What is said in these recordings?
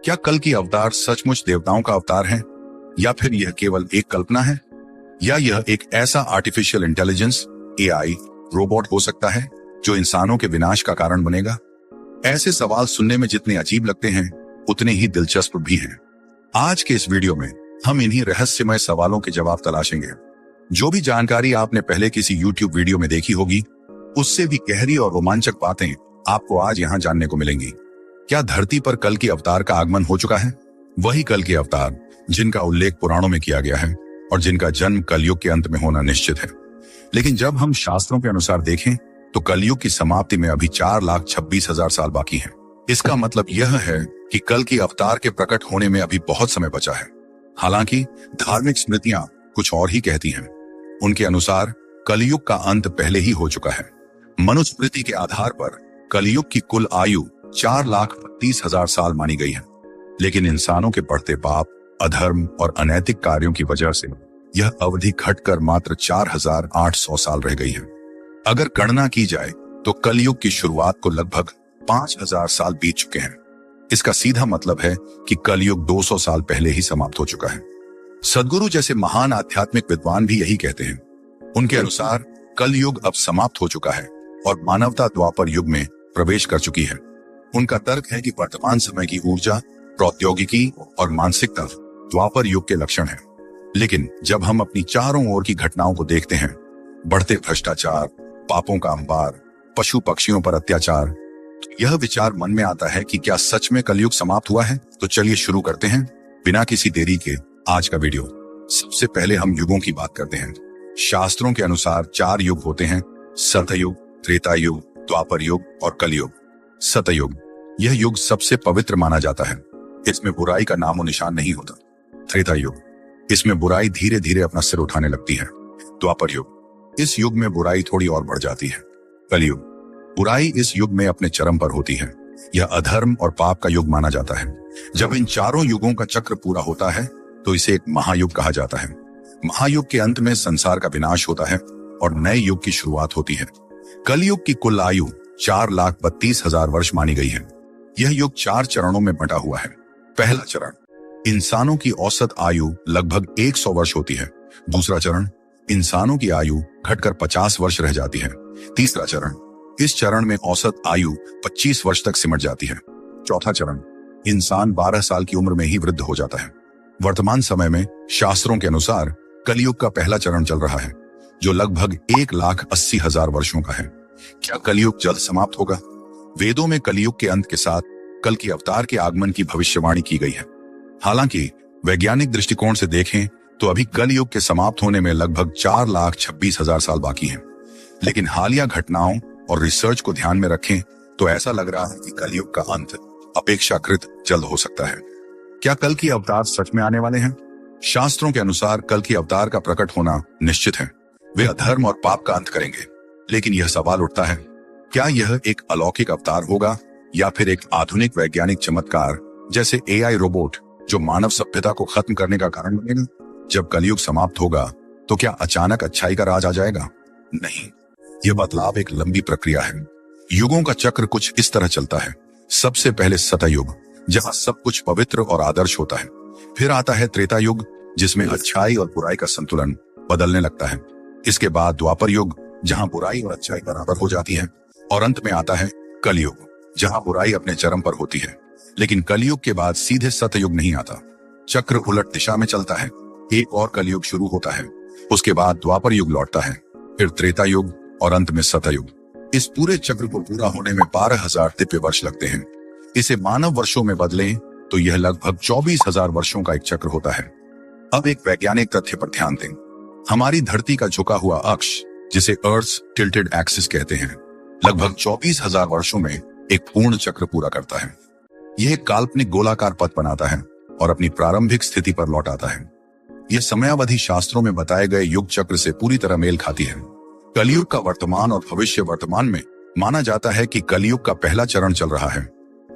क्या कल की अवतार सचमुच देवताओं का अवतार है, या फिर यह केवल एक कल्पना है, या यह एक ऐसा आर्टिफिशियल इंटेलिजेंस एआई रोबोट हो सकता है जो इंसानों के विनाश का कारण बनेगा? ऐसे सवाल सुनने में जितने अजीब लगते हैं उतने ही दिलचस्प भी हैं। आज के इस वीडियो में हम इन्हीं रहस्यमय सवालों के जवाब तलाशेंगे। जो भी जानकारी आपने पहले किसी यूट्यूब वीडियो में देखी होगी, उससे भी गहरी और रोमांचक बातें आपको आज यहाँ जानने को मिलेंगी। क्या धरती पर कल की अवतार का आगमन हो चुका है? वही कल के अवतार जिनका उल्लेख पुराणों में किया गया है और जिनका जन्म कलयुग के अंत में होना निश्चित है। लेकिन जब हम शास्त्रों के अनुसार देखें तो कलयुग की समाप्ति में अभी 4,26,000 साल बाकी हैं। इसका मतलब यह है कि कल की अवतार के प्रकट होने में अभी बहुत समय बचा है। हालांकि धार्मिक स्मृतियां कुछ और ही कहती हैं। उनके अनुसार कलयुग का अंत पहले ही हो चुका है। मनुस्मृति के आधार पर कलयुग की कुल आयु 4,32,000 साल मानी गई है। लेकिन इंसानों के बढ़ते पाप, अधर्म और अनैतिक कार्यों की वजह से यह अवधि घटकर मात्र 4,800 साल रह गई है। अगर गणना की जाए तो कलयुग की शुरुआत को लगभग 5,000 साल बीत चुके हैं। इसका सीधा मतलब है कि कलयुग 200 साल पहले ही समाप्त हो चुका है। सदगुरु जैसे महान आध्यात्मिक विद्वान भी यही कहते हैं। उनके अनुसार कलयुग अब समाप्त हो चुका है और मानवता द्वापर युग में प्रवेश कर चुकी है। उनका तर्क है कि वर्तमान समय की ऊर्जा, प्रौद्योगिकी और मानसिकता द्वापर युग के लक्षण है। लेकिन जब हम अपनी चारों ओर की घटनाओं को देखते हैं, बढ़ते भ्रष्टाचार, पापों का अंबार, पशु पक्षियों पर अत्याचार, तो यह विचार मन में आता है कि क्या सच में कलयुग समाप्त हुआ है? तो चलिए शुरू करते हैं बिना किसी देरी के आज का वीडियो। सबसे पहले हम युगों की बात करते हैं। शास्त्रों के अनुसार 4 युग होते हैं: सतयुग, त्रेता युग, द्वापर युग और कलयुग। सतयुग, यह युग सबसे पवित्र माना जाता है। इसमें बुराई का नामो निशान नहीं होता। त्रेता युग, इसमें बुराई धीरे धीरे अपना सिर उठाने लगती है। द्वापर युग, इस युग में बुराई थोड़ी और बढ़ जाती है। कलयुग, बुराई इस युग में अपने चरम पर होती है। यह अधर्म और पाप का युग माना जाता है। जब इन चारों युगों का चक्र पूरा होता है तो इसे एक महायुग कहा जाता है। महायुग के अंत में संसार का विनाश होता है और नए युग की शुरुआत होती है। कलयुग की कुल आयु 4,32,000 वर्ष मानी गई है। यह युग 4 चरणों में बंटा हुआ है। पहला चरण, इंसानों की औसत आयु लगभग 100 वर्ष होती है। दूसरा चरण, इंसानों की आयु घटकर 50 वर्ष रह जाती है। तीसरा चरण, इस चरण में औसत आयु 25 वर्ष तक सिमट जाती है। चौथा चरण, इंसान 12 साल की उम्र में ही वृद्ध हो जाता है। वर्तमान समय में शास्त्रों के अनुसार कलयुग का पहला चरण चल रहा है, जो लगभग 1,80,000 वर्षों का है। क्या कलयुग जल्द समाप्त होगा? वेदों में कलयुग के अंत के साथ कल की अवतार के आगमन की भविष्यवाणी की गई है। हालांकि वैज्ञानिक दृष्टिकोण से देखें तो अभी कलयुग के समाप्त होने में लगभग 4,26,000 साल बाकी हैं। लेकिन हालिया घटनाओं और रिसर्च को ध्यान में रखें तो ऐसा लग रहा है कि कलयुग का अंत अपेक्षाकृत जल्द हो सकता है। क्या कल की अवतार सच में आने वाले हैं? शास्त्रों के अनुसार कल की अवतार का प्रकट होना निश्चित है। वे अधर्म और पाप का अंत करेंगे। लेकिन यह सवाल उठता है, क्या यह एक अलौकिक अवतार होगा या फिर एक आधुनिक वैज्ञानिक चमत्कार जैसे एआई रोबोट जो मानव सभ्यता को खत्म करने का कारण बनेगा? जब कलयुग समाप्त होगा तो क्या अचानक अच्छाई का राज आ जाएगा? नहीं, यह बदलाव एक लंबी प्रक्रिया है। युगों का चक्र कुछ इस तरह चलता है। सबसे पहले सतयुग, जहां सब कुछ पवित्र और आदर्श होता है। फिर आता है त्रेता युग, जिसमें अच्छाई और बुराई का संतुलन बदलने लगता है। इसके बाद द्वापर युग, जहां बुराई और अच्छाई बराबर हो जाती है। और अंत में आता है कलयुग, जहां बुराई अपने चरम पर होती है। लेकिन कलयुग के बाद सीधे सतयुग नहीं आता। चक्र उलट दिशा में चलता है। एक और कलयुग शुरू होता है, उसके बाद द्वापर युग लौटता है, फिर त्रेता युग और अंत में सतयुग। इस पूरे चक्र को पूरा होने में 12,000 दिव्य वर्ष लगते हैं। इसे मानव वर्षों में बदलें तो यह लगभग 24,000 वर्षों का एक चक्र होता है। अब एक वैज्ञानिक तथ्य पर ध्यान दें। हमारी धरती का झुका हुआ अक्ष, जिसे अर्थ टिल्टेड एक्सिस कहते हैं, लगभग 24,000 वर्षों में एक पूर्ण चक्र पूरा करता है। यह एक काल्पनिक गोलाकार पथ बनाता है और अपनी प्रारंभिक स्थिति पर लौट आता है। यह समयावधि शास्त्रों में बताए गए युग चक्र से पूरी तरह मेल खाती है। कलयुग का वर्तमान और भविष्य वर्तमान में माना जाता है कि कलयुग का पहला चरण चल रहा है,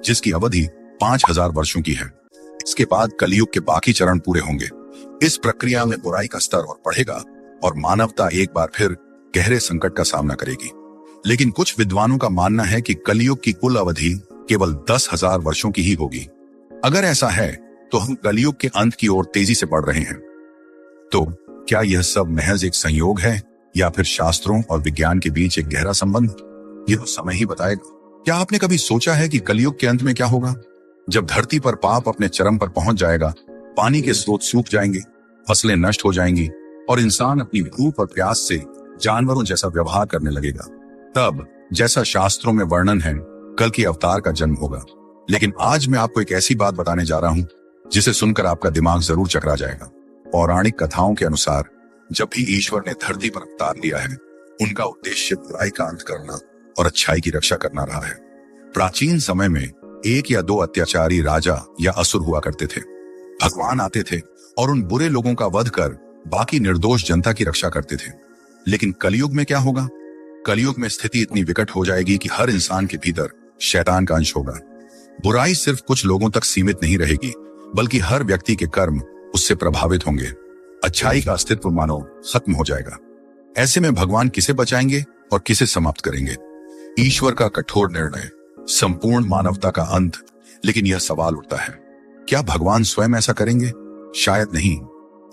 जिसकी अवधि 5,000 वर्षों की है। इसके बाद कलयुग के बाकी चरण पूरे होंगे। इस प्रक्रिया में बुराई का स्तर और बढ़ेगा और मानवता एक बार फिर गहरे संकट का सामना करेगी। लेकिन कुछ विद्वानों का मानना है कि कलयुग की कुल अवधि केवल 10,000 वर्षों की ही होगी। अगर ऐसा है तो हम कलयुग के अंत की ओर तेजी से बढ़ रहे हैं। तो क्या यह सब महज एक संयोग है या फिर शास्त्रों और विज्ञान के बीच एक गहरा संबंध? यह तो समय ही बताएगा। क्या आपने कभी सोचा है कि कलयुग के अंत में क्या होगा? जब धरती पर पाप अपने चरम पर पहुंच जाएगा, पानी के स्रोत सूख जाएंगे, फसलें नष्ट हो जाएंगी और इंसान अपनी भूख और प्यास से जानवरों जैसा व्यवहार करने लगेगा, तब जैसा शास्त्रों में वर्णन है कल की अवतार का जन्म होगा। लेकिन आज मैं आपको एक ऐसी बात बताने जा रहा हूं जिसे सुनकर आपका दिमाग जरूर चकरा जाएगा। पौराणिक कथाओं के अनुसार जब भी ईश्वर ने धरती पर अवतार लिया है, उनका उद्देश्य बुराई का अंत करना और अच्छाई की रक्षा करना रहा है। प्राचीन समय में एक या दो अत्याचारी राजा या असुर हुआ करते थे। भगवान आते थे और उन बुरे लोगों का वध कर बाकी निर्दोष जनता की रक्षा करते थे। लेकिन कलयुग में क्या होगा? कलयुग में स्थिति इतनी विकट हो जाएगी कि हर इंसान के भीतर शैतान का अंश होगा। बुराई सिर्फ कुछ लोगों तक सीमित नहीं रहेगी, बल्कि हर व्यक्ति के कर्म उससे प्रभावित होंगे। अच्छाई का अस्तित्व मानो खत्म हो जाएगा। ऐसे में भगवान किसे बचाएंगे और किसे समाप्त करेंगे? ईश्वर का कठोर निर्णय, संपूर्ण मानवता का अंत। लेकिन यह सवाल उठता है, क्या भगवान स्वयं ऐसा करेंगे? शायद नहीं।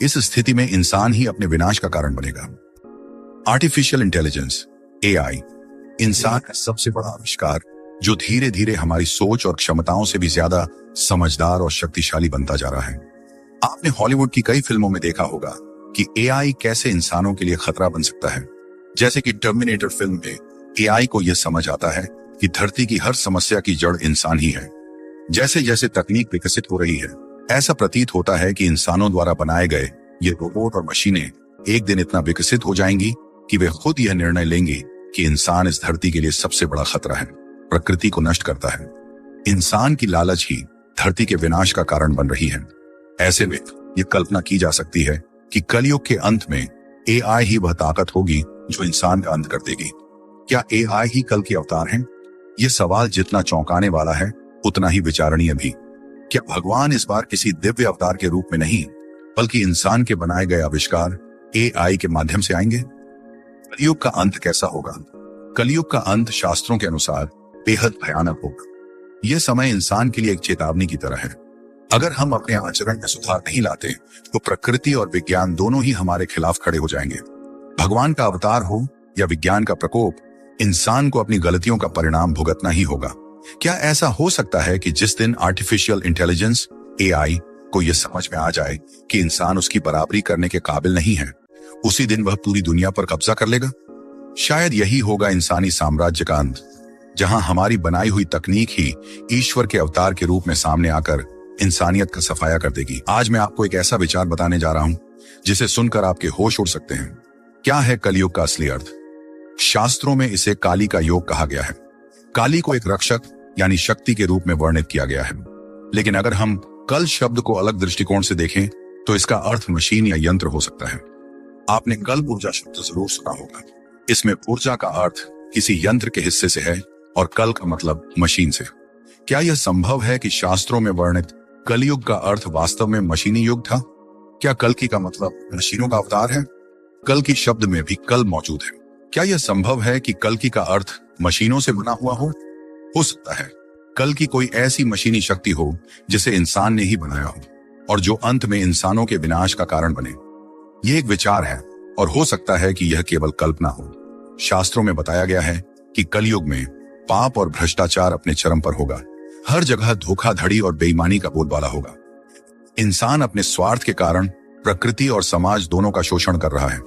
इस स्थिति में इंसान ही अपने विनाश का कारण बनेगा। आर्टिफिशियल इंटेलिजेंस AI इंसान का सबसे बड़ा आविष्कार, जो धीरे धीरे हमारी सोच और क्षमताओं से भी ज्यादा समझदार और शक्तिशाली बनता जा रहा है। आपने हॉलीवुड की कई फिल्मों में देखा होगा कि AI कैसे इंसानों के लिए खतरा बन सकता है। जैसे कि टर्मिनेटर फिल्म में AI को यह समझ आता है कि धरती की हर समस्या की जड़ इंसान ही है। जैसे जैसे तकनीक विकसित हो रही है, ऐसा प्रतीत होता है कि इंसानों द्वारा बनाए गए ये रोबोट और मशीनें एक दिन इतना विकसित हो जाएंगी कि वे खुद यह निर्णय लेंगी कि इंसान इस धरती के लिए सबसे बड़ा खतरा है, प्रकृति को नष्ट करता है। इंसान की लालच ही धरती के विनाश का कारण बन रही है। ऐसे में यह कल्पना की जा सकती है कि कलयुग के अंत में AI ही वह ताकत होगी जो इंसान का अंत कर देगी। क्या AI ही कल की अवतार है? यह सवाल जितना चौंकाने वाला है उतना ही विचारणीय भी। क्या भगवान इस बार किसी दिव्य अवतार के रूप में नहीं, बल्कि इंसान के बनाए गए आविष्कार AI के माध्यम से आएंगे? कलयुग का अंत कैसा होगा? कलयुग का अंत शास्त्रों के अनुसार बेहद भयानक होगा। यह समय इंसान के लिए एक चेतावनी की तरह है। अगर हम अपने आचरण में सुधार नहीं लाते तो प्रकृति और विज्ञान दोनों ही हमारे खिलाफ खड़े हो जाएंगे। भगवान का अवतार हो या विज्ञान का प्रकोप, इंसान को अपनी गलतियों का परिणाम भुगतना ही होगा। क्या ऐसा हो सकता है कि जिस दिन आर्टिफिशियल इंटेलिजेंस AI को यह समझ में आ जाए कि इंसान उसकी बराबरी करने के काबिल नहीं है, उसी दिन वह पूरी दुनिया पर कब्जा कर लेगा? शायद यही होगा इंसानी साम्राज्य का अंत, जहां हमारी बनाई हुई तकनीक ही ईश्वर के अवतार के रूप में सामने आकर इंसानियत का सफाया कर देगी। आज मैं आपको एक ऐसा विचार बताने जा रहा हूं जिसे सुनकर आपके होश उड़ सकते हैं। क्या है कलयुग का असली अर्थ? शास्त्रों में इसे काली का योग कहा गया है। काली को एक रक्षक यानी शक्ति के रूप में वर्णित किया गया है। लेकिन अगर हम कल शब्द को अलग दृष्टिकोण से देखें तो इसका अर्थ मशीन या यंत्र हो सकता है। आपने कल ऊर्जा शब्द जरूर सुना होगा। इसमें ऊर्जा का अर्थ किसी यंत्र के हिस्से से है और कल का मतलब मशीन से। क्या यह संभव है कि शास्त्रों में वर्णित कलयुग का अर्थ वास्तव में मशीनी युग था? क्या कल्कि का मतलब मशीनों का अवतार है? कल की शब्द में भी कल मौजूद है। क्या यह संभव है कि कल्कि का अर्थ मशीनों से बना हुआ हो? हो सकता है कल की कोई ऐसी मशीनी शक्ति हो जिसे इंसान ने ही बनाया हो और जो अंत में इंसानों के विनाश का कारण बने। यह एक विचार है और हो सकता है कि यह केवल कल्पना हो। शास्त्रों में बताया गया है कि कलयुग में पाप और भ्रष्टाचार अपने चरम पर होगा। हर जगह धोखाधड़ी और बेईमानी का बोलबाला होगा। इंसान अपने स्वार्थ के कारण प्रकृति और समाज दोनों का शोषण कर रहा है।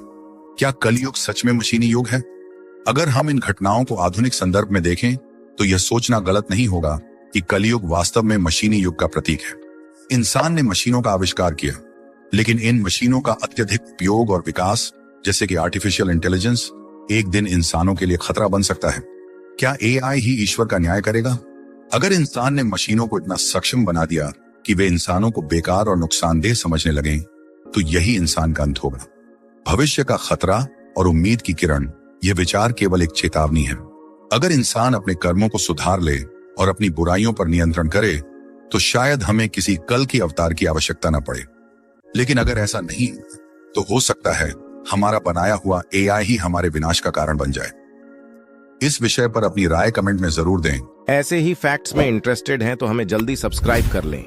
क्या कलयुग सच में मशीनी युग है? अगर हम इन घटनाओं को आधुनिक संदर्भ में देखें तो यह सोचना गलत नहीं होगा कि कलयुग वास्तव में मशीनी युग का प्रतीक है। इंसान ने मशीनों का आविष्कार किया, लेकिन इन मशीनों का अत्यधिक उपयोग और विकास, जैसे कि आर्टिफिशियल इंटेलिजेंस, एक दिन इंसानों के लिए खतरा बन सकता है। क्या AI ही ईश्वर का न्याय करेगा? अगर इंसान ने मशीनों को इतना सक्षम बना दिया कि वे इंसानों को बेकार और नुकसानदेह समझने लगें, तो यही इंसान का अंत होगा। भविष्य का खतरा और उम्मीद की किरण, यह विचार केवल एक चेतावनी है। अगर इंसान अपने कर्मों को सुधार ले और अपनी बुराइयों पर नियंत्रण करे तो शायद हमें किसी कल की अवतार की आवश्यकता न पड़े। लेकिन अगर ऐसा नहीं तो हो सकता है हमारा बनाया हुआ AI ही हमारे विनाश का कारण बन जाए। इस विषय पर अपनी राय कमेंट में जरूर दें। ऐसे ही फैक्ट्स में इंटरेस्टेड हैं तो हमें जल्दी सब्सक्राइब कर लें।